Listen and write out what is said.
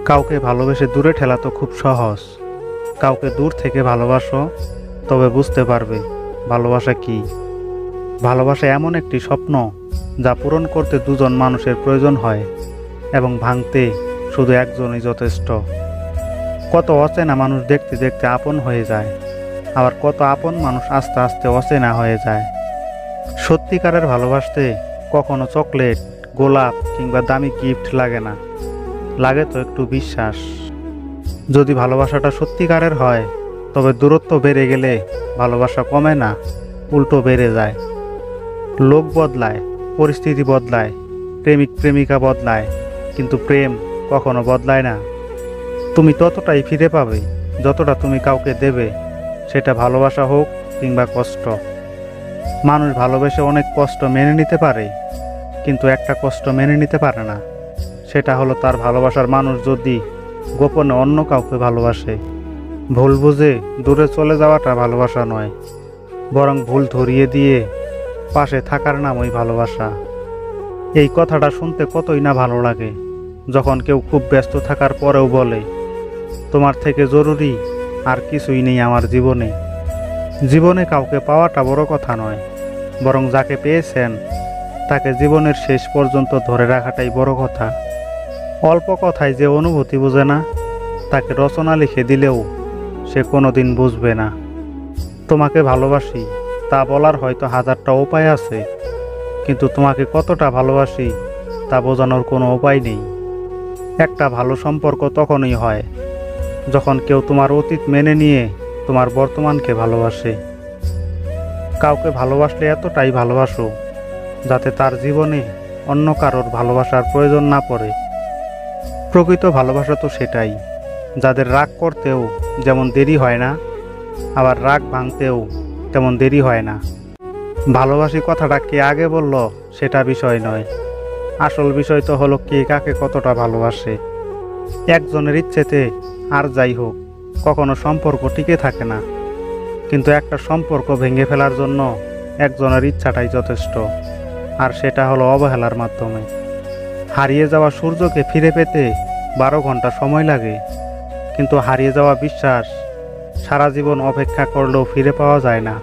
কাউকে ভালোবেসে দূরে ঠেলা তো খুব সহজ। কাউকে দূর থেকে ভালোবাসো, তবে বুঝতে পারবে ভালোবাসা কি। ভালোবাসা এমন একটি স্বপ্ন যা পূরণ করতে দুজন মানুষের প্রয়োজন হয় এবং ভাঙতে শুধু একজনই যথেষ্ট। কত অচেনা মানুষ দেখতে দেখতে আপন হয়ে যায়, আবার কত আপন মানুষ আস্তে আস্তে অচেনা হয়ে যায়। সত্যিকারের ভালোবাসতে কখনো চকলেট, গোলাপ কিংবা দামি গিফট লাগে না, লাগে তো একটু বিশ্বাস। যদি ভালোবাসাটা সত্যিকারের হয়, তবে দূরত্ব বেড়ে গেলে ভালোবাসা কমে না, উল্টো বেড়ে যায়। লোক বদলায়, পরিস্থিতি বদলায়, প্রেমিক প্রেমিকা বদলায়, কিন্তু প্রেম কখনো বদলায় না। তুমি ততটাই ফিরে পাবে যতটা তুমি কাউকে দেবে, সেটা ভালোবাসা হোক কিংবা কষ্ট। মানুষ ভালোবেসে অনেক কষ্ট মেনে নিতে পারে, কিন্তু একটা কষ্ট মেনে নিতে পারে না, সেটা হলো তার ভালোবাসার মানুষ যদি গোপনে অন্য কাউকে ভালোবাসে। ভুল বুঝে দূরে চলে যাওয়াটা ভালোবাসা নয়, বরং ভুল ধরিয়ে দিয়ে পাশে থাকার নামই ভালোবাসা। এই কথাটা শুনতে কতই না ভালো লাগে যখন কেউ খুব ব্যস্ত থাকার পরেও বলে, তোমার থেকে জরুরি আর কিছুই নেই আমার জীবনে। জীবনে কাউকে পাওয়াটা বড় কথা নয়, বরং যাকে পেয়েছেন তাকে জীবনের শেষ পর্যন্ত ধরে রাখাটাই বড় কথা। অল্প কথায় যে অনুভূতি বোঝে না, তাকে রচনা লিখে দিলেও সে কোনোদিন বুঝবে না। তোমাকে ভালোবাসি তা বলার হয়তো হাজারটা উপায় আছে, কিন্তু তোমাকে কতটা ভালোবাসি তা বোঝানোর কোনো উপায় নেই। একটা ভালো সম্পর্ক তখনই হয় যখন কেউ তোমার অতীত মেনে নিয়ে তোমার বর্তমানকে ভালোবাসে। কাউকে ভালোবাসলে এতটাই ভালোবাসো যাতে তার জীবনে অন্য কারোর ভালোবাসার প্রয়োজন না পড়ে। প্রকৃত ভালোবাসা তো সেটাই, যাদের রাগ করতেও যেমন দেরি হয় না, আবার রাগ ভাঙতেও তেমন দেরি হয় না। ভালোবাসি কথাটা কে আগে বলল সেটা বিষয় নয়, আসল বিষয় তো হলো কে কাকে কতটা ভালোবাসে। একজনের ইচ্ছেতে আর যাই হোক কখনো সম্পর্ক টিকে থাকে না, কিন্তু একটা সম্পর্ক ভেঙে ফেলার জন্য একজনের ইচ্ছাটাই যথেষ্ট, আর সেটা হলো অবহেলার মাধ্যমে। হারিয়ে যাওয়া সূর্যকে ফিরে পেতে 12 ঘন্টা সময় লাগে, কিন্তু হারিয়ে যাওয়া বিশ্বাস সারা জীবন অপেক্ষা করলেও ফিরে পাওয়া যায় না।